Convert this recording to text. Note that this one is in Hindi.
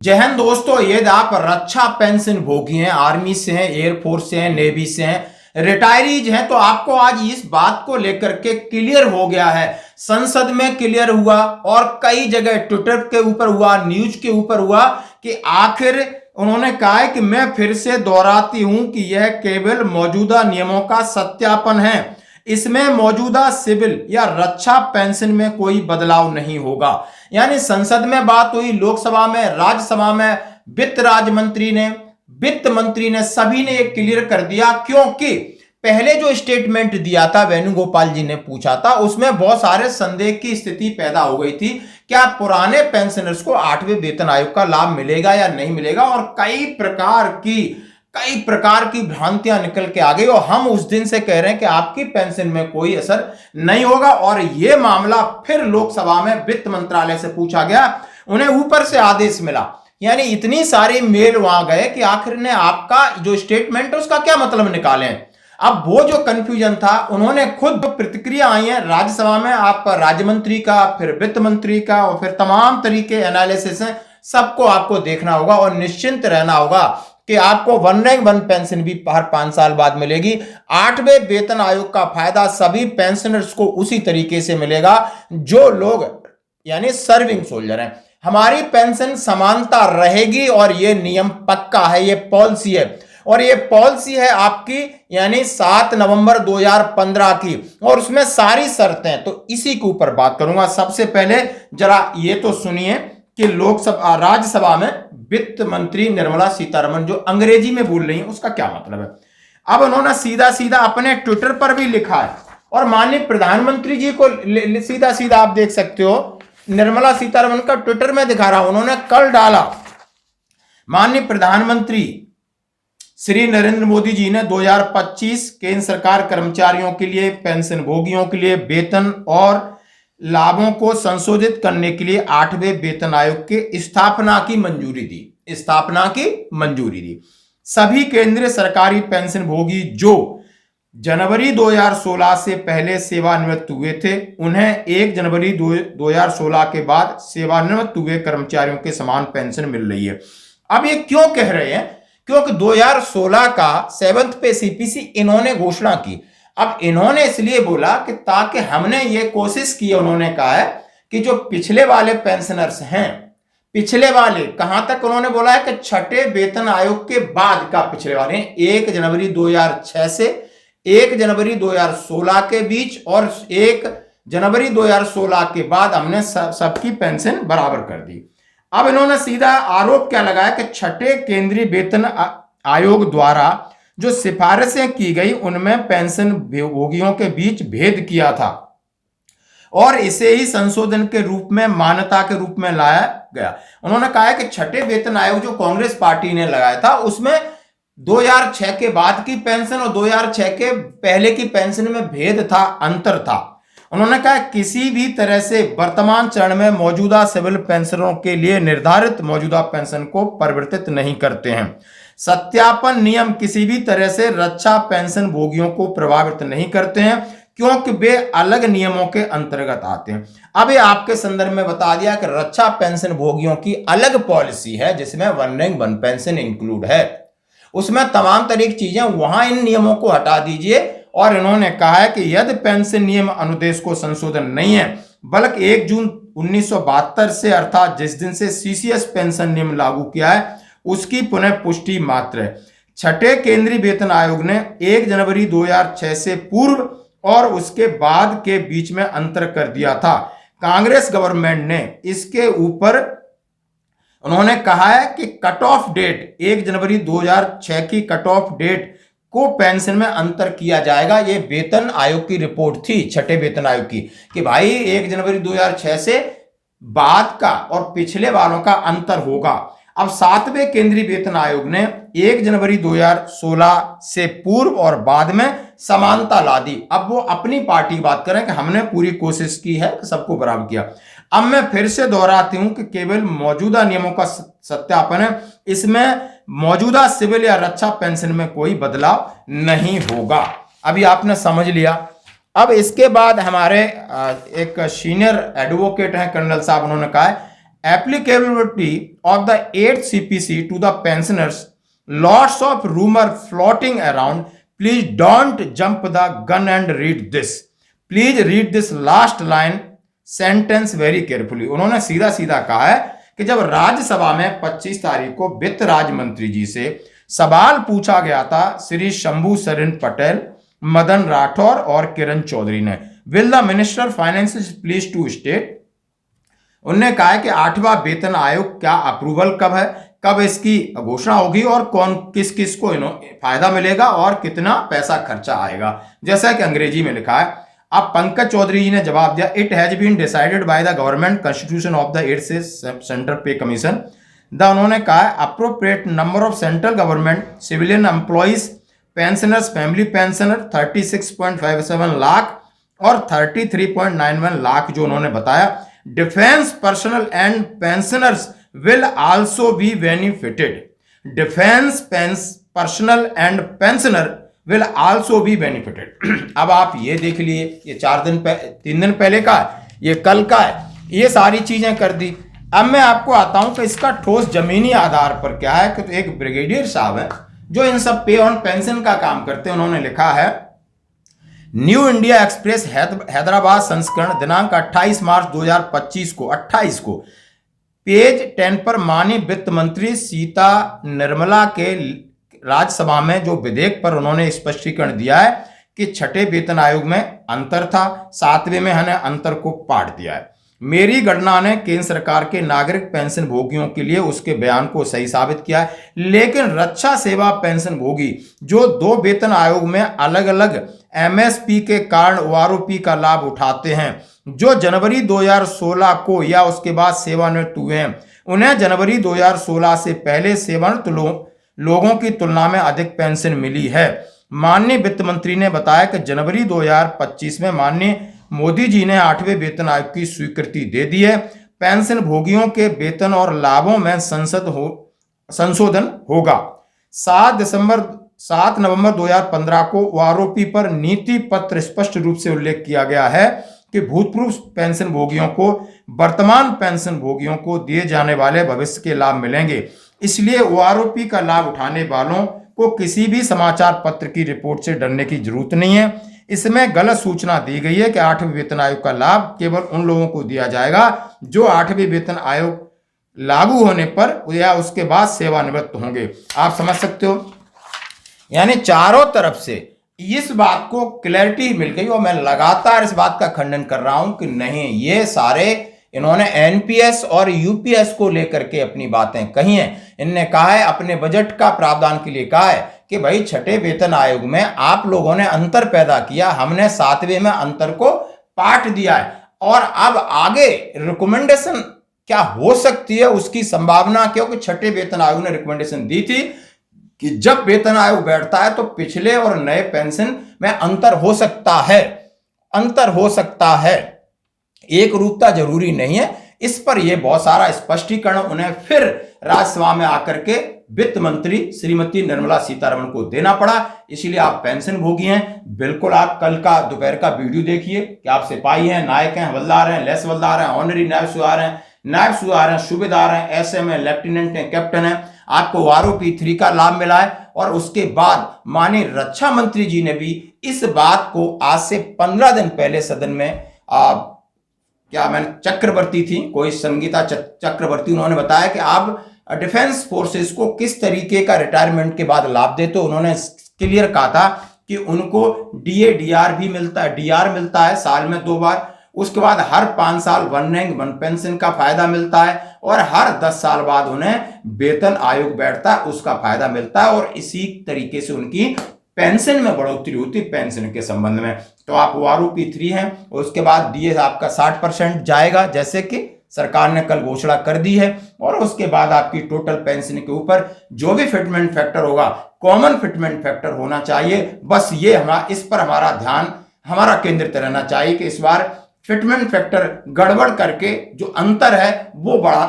जय हिंद दोस्तों, यदि आप रक्षा पेंशन भोगी हैं, आर्मी से हैं, एयरफोर्स से हैं, नेवी से हैं, रिटायरीज हैं, तो आपको आज इस बात को लेकर के क्लियर हो गया है। संसद में क्लियर हुआ और कई जगह ट्विटर के ऊपर हुआ, न्यूज के ऊपर हुआ कि आखिर उन्होंने कहा है कि मैं फिर से दोहराती हूं कि यह केवल मौजूदा नियमों का सत्यापन है। इसमें मौजूदा सिविल या रक्षा पेंशन में कोई बदलाव नहीं होगा। यानी संसद में बात हुई, लोकसभा में, राज्यसभा में, वित्त मंत्री ने सभी ने एक क्लियर कर दिया। क्योंकि पहले जो स्टेटमेंट दिया था, वेणुगोपाल जी ने पूछा था, उसमें बहुत सारे संदेह की स्थिति पैदा हो गई थी। क्या पुराने पेंशनर्स को 8वें वेतन आयोग का लाभ मिलेगा या नहीं मिलेगा, और कई प्रकार की भ्रांतियां निकल के आ गई। और हम उस दिन से कह रहे हैं कि आपकी पेंशन में कोई असर नहीं होगा। और यह मामला फिर लोकसभा में वित्त मंत्रालय से पूछा गया, उन्हें ऊपर से आदेश मिला। यानी इतनी सारी मेल वहां गए कि आखिर ने आपका जो स्टेटमेंट है उसका क्या मतलब निकालें। अब वो जो कंफ्यूजन था, उन्होंने खुद प्रतिक्रिया आई है राज्यसभा में, आप राज्य मंत्री का, फिर वित्त मंत्री का, और फिर तमाम तरीके एनालिसिस हैं, सबको आपको देखना होगा और निश्चिंत रहना होगा कि आपको वन रैंक वन पेंशन भी हर 5 साल बाद मिलेगी। 8वें वेतन आयोग का फायदा सभी पेंशनर्स को उसी तरीके से मिलेगा जो लोग यानी सर्विंग सोल्जर हैं। हमारी पेंशन समानता रहेगी और यह नियम पक्का है, यह पॉलिसी है। और ये पॉलिसी है आपकी यानी 7 नवंबर 2015 की, और उसमें सारी शर्तें। तो इसी के ऊपर बात करूंगा। सबसे पहले जरा ये तो सुनिए कि लोकसभा राज्यसभा में वित्त मंत्री निर्मला सीतारमण जो अंग्रेजी में बोल रही हैं उसका क्या मतलब है। अब उन्होंने सीधा सीधा अपने ट्विटर पर भी लिखा है, और माननीय प्रधानमंत्री जी को सीधा सीधा आप देख सकते हो, निर्मला सीतारमण का ट्विटर में दिखा रहा हूं। उन्होंने कल डाला, माननीय प्रधानमंत्री श्री नरेंद्र मोदी जी ने 2025 केंद्र सरकार कर्मचारियों के लिए, पेंशन भोगियों के लिए वेतन और लाभों को संशोधित करने के लिए 8वें वेतन आयोग के स्थापना की मंजूरी दी। सभी केंद्रीय सरकारी पेंशन भोगी जो जनवरी 2016 से पहले सेवानिवृत्त हुए थे, उन्हें 1 जनवरी 2016 के बाद सेवानिवृत्त हुए कर्मचारियों के समान पेंशन मिल रही है। अब ये क्यों कह रहे हैं? क्योंकि 2016 का 7th पे सीपीसी इन्होंने घोषणा की। अब इन्होंने इसलिए बोला कि ताकि हमने ये कोशिश की, उन्होंने कहा है कि जो पिछले वाले पेंशनर्स हैं, पिछले वाले कहां तक उन्होंने बोला है कि 6ठे वेतन आयोग के बाद का पिछले वाले 1 जनवरी 2006 से 1 जनवरी 2016 के बीच, और 1 जनवरी 2016 के बाद हमने सबकी पेंशन बराबर कर दी। अब इन्होंने सीधा आरोप क्या लगाया कि 6ठे केंद्रीय वेतन आयोग द्वारा जो सिफारिशें की गई उनमें पेंशन भोगियों के बीच भेद किया था, और इसे ही संशोधन के रूप में, मान्यता के रूप में लाया गया। उन्होंने कहा है कि 6ठे वेतन आयोग जो कांग्रेस पार्टी ने लगाया था, उसमें 2006 के बाद की पेंशन और 2006 के पहले की पेंशन में भेद था, अंतर था। उन्होंने कहा किसी भी तरह से वर्तमान चरण में मौजूदा सिविल पेंशनरों के लिए निर्धारित मौजूदा पेंशन को परिवर्तित नहीं करते हैं। सत्यापन नियम किसी भी तरह से रक्षा पेंशन भोगियों को प्रभावित नहीं करते हैं, क्योंकि वे अलग नियमों के अंतर्गत आते हैं। अब ये आपके संदर्भ में बता दिया कि रक्षा पेंशन भोगियों की अलग पॉलिसी है, जिसमें one rank one pension include है। उसमें तमाम तरह की चीजें, वहां इन नियमों को हटा दीजिए। और इन्होंने कहा है कि यदि पेंशन नियम अनुदेश को संशोधन नहीं है, बल्कि 1 जून 1972 से, अर्थात जिस दिन से सीसीएस पेंशन नियम लागू किया है, उसकी पुनः पुष्टि मात्र है। 6ठे केंद्रीय वेतन आयोग ने 1 जनवरी 2006 से पूर्व और उसके बाद के बीच में अंतर कर दिया था। कांग्रेस गवर्नमेंट ने इसके ऊपर उन्होंने कहा है कि कट ऑफ डेट 1 जनवरी 2006 की कट ऑफ डेट को पेंशन में अंतर किया जाएगा। ये वेतन आयोग की रिपोर्ट थी, 6ठे वेतन आयोग की, कि भाई 1 जनवरी 2006 से बाद का और पिछले वालों का अंतर होगा। अब 7वें केंद्रीय वेतन आयोग ने 1 जनवरी 2016 से पूर्व और बाद में समानता ला दी। अब वो अपनी पार्टी की बात करें कि हमने पूरी कोशिश की है, सबको बराबर किया। अब मैं फिर से दोहराती हूं कि केवल मौजूदा नियमों का सत्यापन है, इसमें मौजूदा सिविल या रक्षा पेंशन में कोई बदलाव नहीं होगा। अभी आपने समझ लिया। अब इसके बाद हमारे एक सीनियर एडवोकेट हैं कर्नल साहब, उन्होंने कहा है applicability of the 8th CPC to the pensioners, lots of rumor floating around. Please don't jump the gun and read this. Please read this last line sentence very carefully. उन्होंने सीधा सीधा कहा है कि जब राज्यसभा में 25 तारीख को वित्त राज्य मंत्री जी से सवाल पूछा गया था श्री शंभू सरन पटेल, मदन राठौर और किरण चौधरी ने, will the minister finance please to state, उन्होंने कहा है कि 8वां वेतन आयोग क्या अप्रूवल कब है, कब इसकी घोषणा होगी और कौन किस किस को फायदा मिलेगा और कितना पैसा खर्चा आएगा, जैसा कि अंग्रेजी में लिखा है। अब पंकज चौधरी जी ने जवाब दिया, it has been decided by the government constitution of the 8th central pay commission the, उन्होंने कहा है appropriate number of central government civilian employees pensioners family pensioner 36.57 lakh और 33.91 लाख जो उन्होंने बताया। Defence personnel and pensioners will also be benefited. Defence personnel and pensioner will also be benefited. अब आप ये देख लिए, ये 3 दिन पहले का है, ये कल का है, ये सारी चीजें कर दी। अब मैं आपको आता हूं कि इसका ठोस जमीनी आधार पर क्या है कि तो एक ब्रिगेडियर साहब है जो इन सब पे ऑन पेंशन का काम करते हैं, उन्होंने लिखा है न्यू इंडिया एक्सप्रेस हैदराबाद संस्करण दिनांक 28 मार्च 2025 को 28 को पेज 10 पर माननीय वित्त मंत्री सीता निर्मला के राज्यसभा में जो विधेयक पर उन्होंने स्पष्टीकरण दिया है कि 6ठे वेतन आयोग में अंतर था, 7वें में हमने अंतर को पाट दिया है। मेरी गणना ने केंद्र सरकार के नागरिक पेंशन भोगियों के लिए उसके बयान को सही साबित किया है, लेकिन रक्षा सेवा पेंशन भोगी जो 2 वेतन आयोग में अलग अलग एमएसपी के कारण ओआरओपी का लाभ उठाते हैं, जो जनवरी 2016 को या उसके बाद सेवानिवृत्त हुए हैं, उन्हें जनवरी 2016 से पहले सेवानिवृत्त लोगों की तुलना में अधिक पेंशन मिली है। माननीय वित्त मंत्री ने बताया कि जनवरी 2025 में माननीय मोदी जी ने 8वें वेतन आयोग की स्वीकृति दे दी है। पेंशन भोगियों के वेतन और लाभों में संशोधन होगा। 7 नवंबर 2015 को ओआरओपी पर नीति पत्र स्पष्ट रूप से उल्लेख किया गया है कि भूतपूर्व पेंशन भोगियों को वर्तमान पेंशन भोगियों को दिए जाने वाले भविष्य के लाभ मिलेंगे। इसलिए ओआरओपी का लाभ उठाने वालों को किसी भी समाचार पत्र की रिपोर्ट से डरने की जरूरत नहीं है। इसमें गलत सूचना दी गई है कि 8वें वेतन आयोग का लाभ केवल उन लोगों को दिया जाएगा जो 8वें वेतन आयोग लागू होने पर या उसके बाद सेवानिवृत्त होंगे। आप समझ सकते हो, यानी चारों तरफ से इस बात को क्लैरिटी मिल गई और मैं लगातार इस बात का खंडन कर रहा हूं कि नहीं, ये सारे इन्होंने एनपीएस और यूपीएस को लेकर के अपनी बातें कही हैं। इनने कहा है अपने बजट का प्रावधान के लिए कहा है कि भाई 6ठे वेतन आयोग में आप लोगों ने अंतर पैदा किया, हमने 7वें में अंतर को पाट दिया है और अब आगे रिकमेंडेशन क्या हो सकती है उसकी संभावना, क्योंकि 6ठे वेतन आयोग ने रिकमेंडेशन दी थी कि जब वेतन आयोग बैठता है तो पिछले और नए पेंशन में अंतर हो सकता है, एक रूपता जरूरी नहीं है। इस पर यह बहुत सारा स्पष्टीकरण उन्हें फिर राज्यसभा में आकर के वित्त मंत्री श्रीमती निर्मला सीतारमण को देना पड़ा। इसीलिए आप पेंशन भोगी हैं, बिल्कुल आप कल का दोपहर का वीडियो देखिए कि आप सिपाही हैं, नायक हैं, हवलदार हैं, लेस हवलदार हैं, ऑनरी नायब सुधार हैं, नायब सुधार हैं, सूबेदार हैं, एसएम हैं, लेफ्टिनेंट हैं, कैप्टन हैं, आपको आरओपी 3 का लाभ मिला है। और उसके बाद माननीय रक्षा मंत्री जी ने भी इस बात को आज से 15 दिन पहले सदन में चक्रवर्ती थी, कोई संगीता चक्रवर्ती, उन्होंने बताया कि आप डिफेंस फोर्सेस को किस तरीके का रिटायरमेंट के बाद लाभ देते हो। उन्होंने क्लियर कहा था कि उनको डीए डीआर भी मिलता है, डीआर मिलता है साल में 2 बार, उसके बाद हर 5 साल वन रैंक वन पेंशन का फायदा मिलता है और हर 10 साल बाद उन्हें वेतन आयोग बैठता है उसका फायदा मिलता है और इसी तरीके से उनकी पेंशन में बढ़ोतरी होती पेंशन के संबंध में। तो आप ओआरओपी 3 हैं और उसके बाद डीए आपका 60% जाएगा जैसे कि सरकार ने कल घोषणा कर दी है और उसके बाद आपकी टोटल पेंशन के ऊपर जो भी फिटमेंट फैक्टर होगा कॉमन फिटमेंट फैक्टर होना चाहिए। बस ये इस पर हमारा ध्यान हमारा केंद्रित रहना चाहिए कि इस बार फिटमेंट फैक्टर गड़बड़ करके जो अंतर है वो बढ़ा